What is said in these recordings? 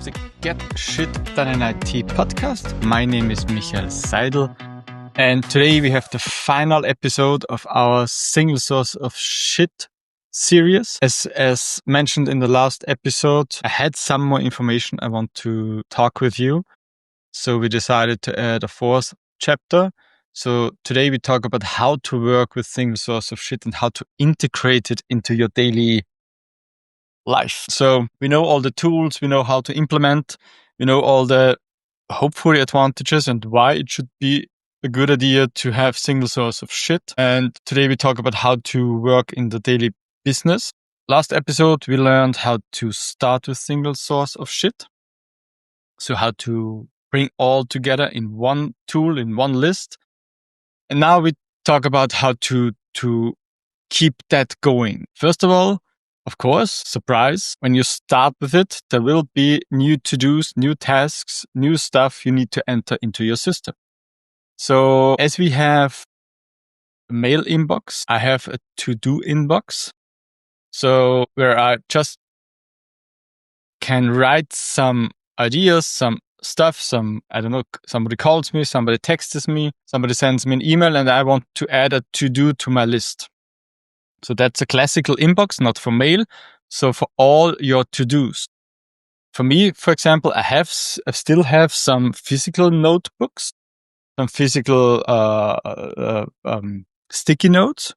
the Get Shit Done in IT podcast. My name is Michael Seidl, and today we have the final episode of our single source of shit series. As mentioned in the last episode, I had some more information I want to talk with you, so we decided to add a fourth chapter. So today we talk about how to work with single source of shit and how to integrate it into your daily life. So we know all the tools, we know how to implement, we know all the hopefully advantages and why it should be a good idea to have single source of shit. And today we talk about how to work in the daily business. Last episode, we learned how to start with single source of shit. So how to bring all together in one tool, in one list. And now we talk about how to keep that going. First of all, of course, surprise, when you start with it, there will be new to-dos, new tasks, new stuff you need to enter into your system. So as we have a mail inbox, I have a to-do inbox. So where I just can write some ideas, some stuff, somebody calls me, somebody texts me, somebody sends me an email, and I want to add a to-do to my list. So that's a classical inbox, not for mail. So for all your to-dos. For me, for example, I still have some physical notebooks, some physical sticky notes,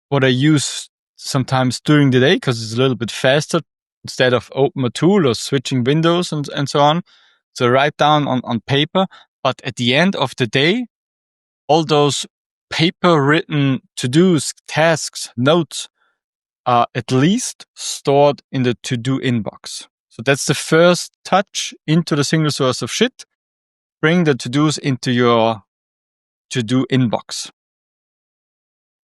what I use sometimes during the day because it's a little bit faster instead of open a tool or switching windows and so on. So write down on paper. But at the end of the day, all those paper-written to-dos, tasks, notes are at least stored in the to-do inbox. So that's the first touch into the single source of shit. Bring the to-dos into your to-do inbox.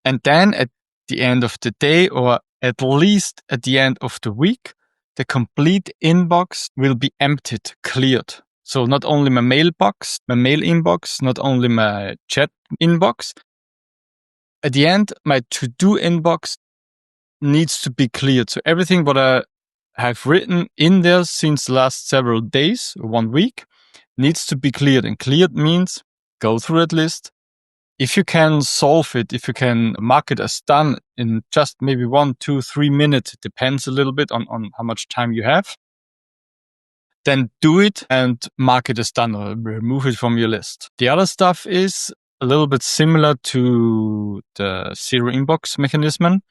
And then at the end of the day, or at least at the end of the week, the complete inbox will be emptied, cleared. So not only my mail inbox, not only my chat inbox. At the end, my to-do inbox needs to be cleared. So everything what I have written in there since the last several days, 1 week, needs to be cleared. And cleared means go through that list. If you can solve it, if you can mark it as done in just maybe 1, 2, 3 minutes, it depends a little bit on how much time you have, then do it and mark it as done or remove it from your list. The other stuff is a little bit similar to the zero inbox mechanism.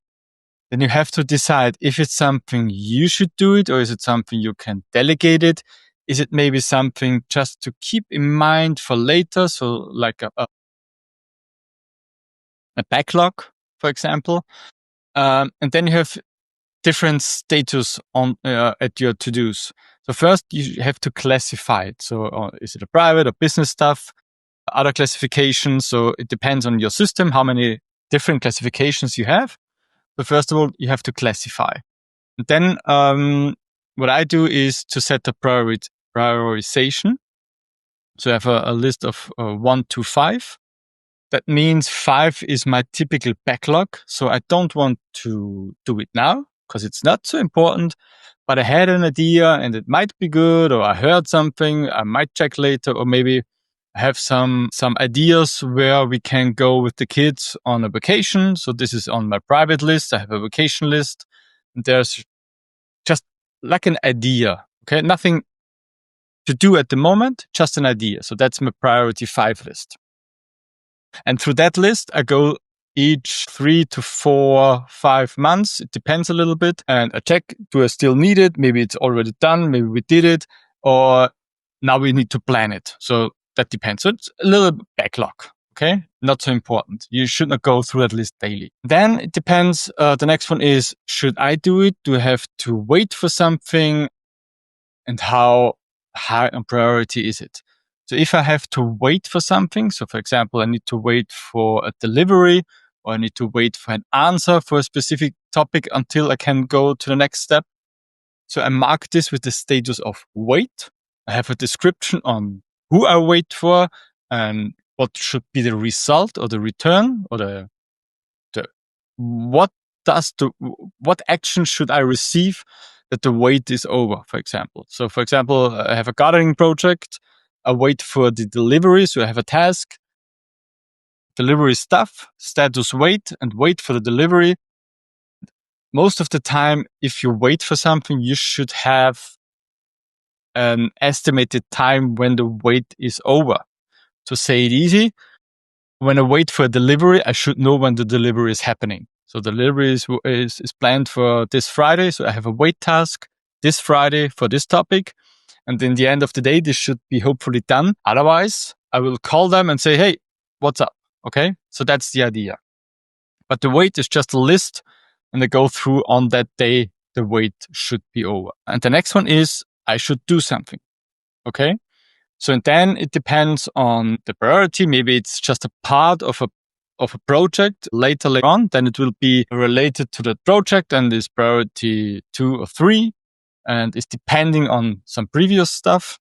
Then you have to decide if it's something you should do it or is it something you can delegate it? Is it maybe something just to keep in mind for later? So like a backlog, for example. And then you have different status on at your to-dos. So first you have to classify it. So is it a private or business stuff? Other classifications. So it depends on your system, how many different classifications you have. But first of all, you have to classify. And then what I do is to set the prioritization. So I have a list of 1 to 5. That means 5 is my typical backlog. So I don't want to do it now because it's not so important. But I had an idea and it might be good, or I heard something I might check later, or maybe I have some ideas where we can go with the kids on a vacation. So this is on my private list. I have a vacation list. And there's just like an idea. Okay. Nothing to do at the moment, just an idea. So that's my priority 5 list. And through that list, I go each 3 to 4, 5 months. It depends a little bit. And I check, do I still need it? Maybe it's already done. Maybe we did it. Or now we need to plan it. So that depends. So it's a little backlog. Okay. Not so important. You should not go through that list daily. Then it depends. The next one is, should I do it? Do I have to wait for something? And how high on priority is it? So if I have to wait for something, so for example, I need to wait for a delivery, or I need to wait for an answer for a specific topic until I can go to the next step. So I mark this with the status of wait. I have a description on who I wait for and what should be the result or the return, or what action should I receive that the wait is over, for example. So for example, I have a gardening project. I wait for the delivery. So I have a task, delivery stuff, status wait, and wait for the delivery. Most of the time, if you wait for something, you should have an estimated time when the wait is over. To say it easy, when I wait for a delivery, I should know when the delivery is happening. So the delivery is planned for this Friday. So I have a wait task this Friday for this topic. And in the end of the day, this should be hopefully done. Otherwise, I will call them and say, hey, what's up? Okay. So that's the idea. But the wait is just a list, and I go through on that day, the wait should be over. And the next one is I should do something. Okay. So then it depends on the priority. Maybe it's just a part of a project later on. Then it will be related to the project and is priority 2 or 3, and it's depending on some previous stuff.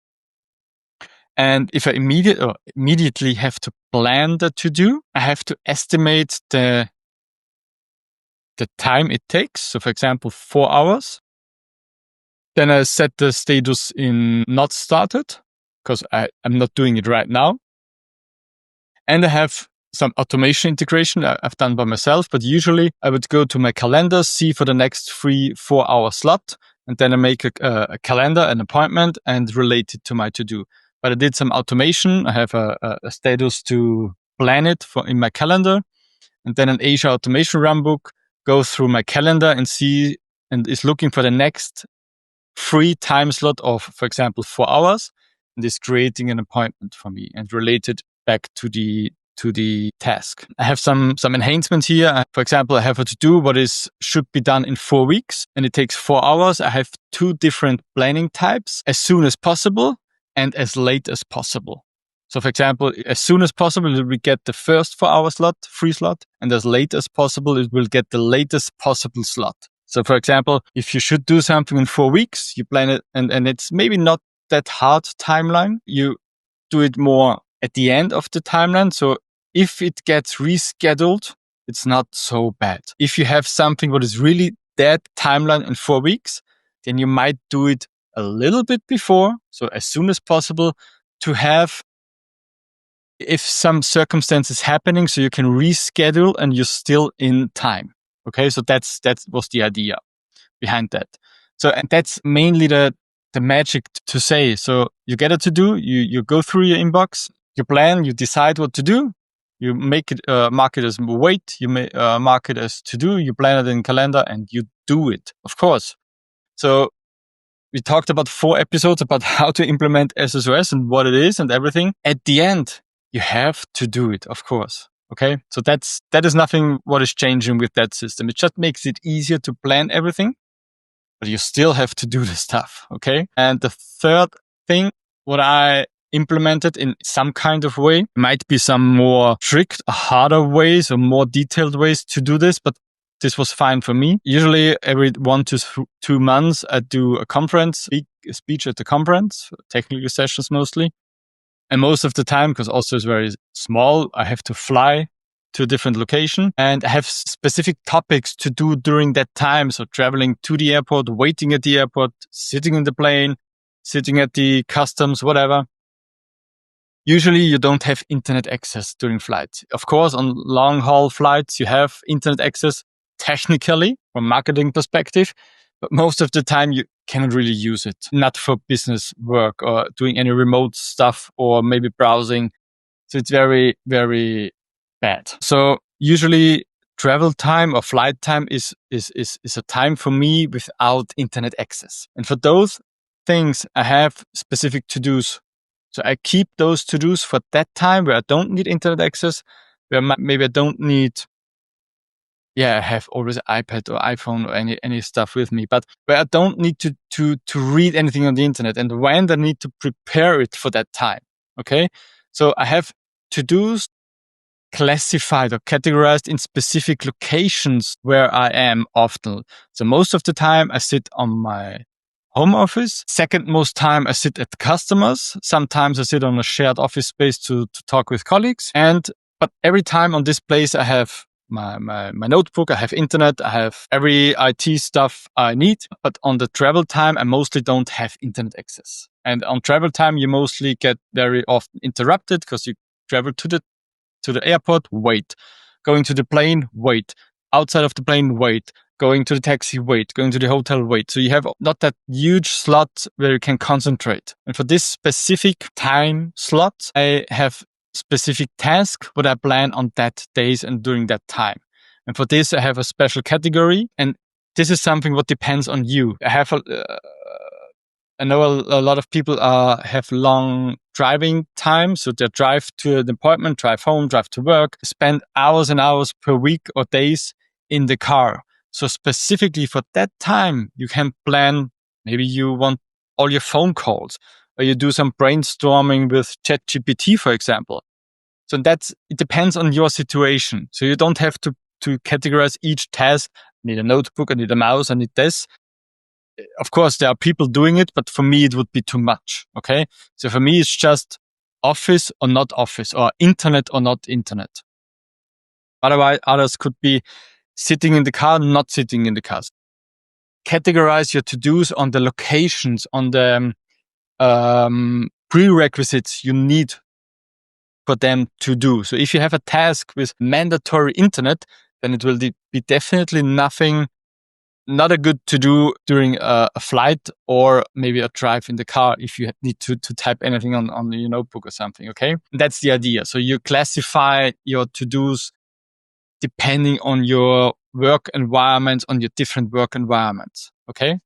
And if I immediately have to plan the to-do, I have to estimate the time it takes. So for example, 4 hours. Then I set the status in not started, because I'm not doing it right now. And I have some automation integration I've done by myself, but usually I would go to my calendar, see for the next 3-4 hour slot, and then I make a calendar, an appointment, and relate it to my to-do. But I did some automation. I have a status to plan it in my calendar, and then an Azure automation runbook goes through my calendar and is looking for the next free time slot of, for example, 4 hours, and is creating an appointment for me and related back to the task. I have some enhancements here. For example, I have a to-do what should be done in 4 weeks, and it takes 4 hours. I have 2 different planning types: as soon as possible and as late as possible. So for example, as soon as possible, it will get the first 4 hour slot, free slot, and as late as possible, it will get the latest possible slot. So for example, if you should do something in 4 weeks, you plan it, and it's maybe not that hard timeline. You do it more at the end of the timeline. So if it gets rescheduled, it's not so bad. If you have something what is really that timeline in 4 weeks, then you might do it a little bit before. So as soon as possible, to have, if some circumstances happening, so you can reschedule and you're still in time. Okay. So that was the idea behind that. So, and that's mainly the magic to say. So you get a to do, you go through your inbox, you plan, you decide what to do, you make it, mark it as wait, you may mark it as to do, you plan it in calendar, and you do it, of course. So we talked about 4 episodes about how to implement SSOS and what it is and everything. At the end, you have to do it, of course. Okay. So that is nothing what is changing with that system. It just makes it easier to plan everything, but you still have to do the stuff. Okay. And the third thing, what I implemented in some kind of way, might be some more strict, harder ways or more detailed ways to do this, but this was fine for me. Usually every 1 to 2 months, I do a conference, speech at the conference, technical sessions mostly. And most of the time, because Austria is very small, I have to fly to a different location, and I have specific topics to do during that time. So traveling to the airport, waiting at the airport, sitting in the plane, sitting at the customs, whatever. Usually you don't have internet access during flights. Of course, on long haul flights, you have internet access technically from marketing perspective, but most of the time you cannot really use it. Not for business work or doing any remote stuff or maybe browsing. So it's very, very bad. So usually travel time or flight time is a time for me without internet access. And for those things, I have specific to-dos. So I keep those to-dos for that time where I don't need internet access, where maybe I don't need, I have always an iPad or iPhone or any stuff with me, but where I don't need to read anything on the internet, and when I need to prepare it for that time. Okay. So I have to-dos classified or categorized in specific locations where I am often. So most of the time I sit on my home office. Second most time I sit at customers. Sometimes I sit on a shared office space to talk with colleagues. But every time on this place I have my notebook, I have internet, I have every IT stuff I need. But on the travel time, I mostly don't have internet access. And on travel time, you mostly get very often interrupted because you travel to the airport, wait. Going to the plane, wait. Outside of the plane, wait. Going to the taxi, wait. Going to the hotel, wait. So you have not that huge slot where you can concentrate. And for this specific time slot, I have specific tasks what I plan on that days and during that time. And for this, I have a special category. And this is something what depends on you. I know a lot of people have long driving time. So they drive to an appointment, drive home, drive to work, spend hours and hours per week or days in the car. So specifically for that time, you can plan, maybe you want all your phone calls or you do some brainstorming with ChatGPT, for example. So it depends on your situation. So you don't have to categorize each task. I need a notebook, I need a mouse, I need this. Of course, there are people doing it, but for me, it would be too much. Okay. So for me, it's just office or not office or internet or not internet. Otherwise, others could be sitting in the car, not sitting in the car. Categorize your to-dos on the locations, on the prerequisites you need for them to do. So if you have a task with mandatory internet, then it will be definitely not a good to do during a flight or maybe a drive in the car if you need to type anything on your notebook or something. Okay. That's the idea. So you classify your to-dos depending on your work environment, on your different work environments. Okay.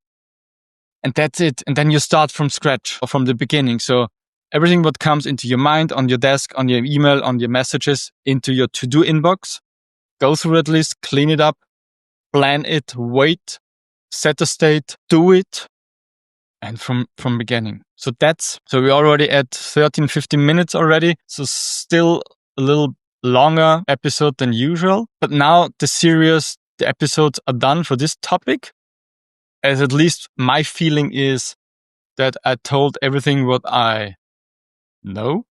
And that's it. And then you start from scratch or from the beginning. So everything what comes into your mind, on your desk, on your email, on your messages, into your to-do inbox, go through that list, clean it up, plan it, wait, set a state, do it. And from beginning. So we're already at 15 minutes already. So still a little longer episode than usual, but now the episodes are done for this topic, as at least my feeling is that I told everything what I know,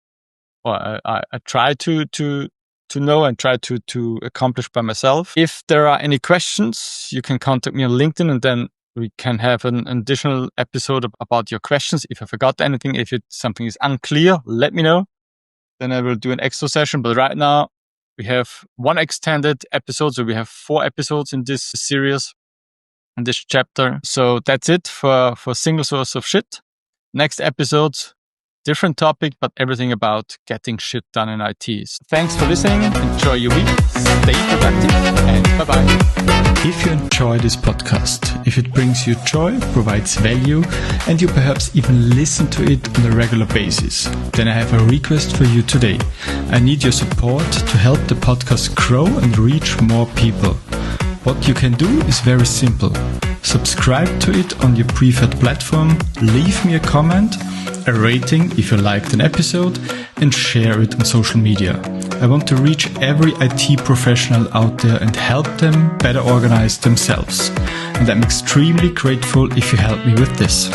or I try to know and try to accomplish by myself. If there are any questions, you can contact me on LinkedIn and then we can have an additional episode about your questions. If I forgot anything, if something is unclear, let me know. Then I will do an extra session. But right now we have one extended episode. So we have 4 episodes in this series, in this chapter. So that's it for single source of shit. Next episode, different topic, but everything about getting shit done in IT. So thanks for listening. Enjoy your week. Stay productive and bye-bye. If you enjoy this podcast, if it brings you joy, provides value, and you perhaps even listen to it on a regular basis, then I have a request for you today. I need your support to help the podcast grow and reach more people. What you can do is very simple. Subscribe to it on your preferred platform, leave me a comment, a rating if you liked an episode, and share it on social media. I want to reach every IT professional out there and help them better organize themselves. And I'm extremely grateful if you help me with this.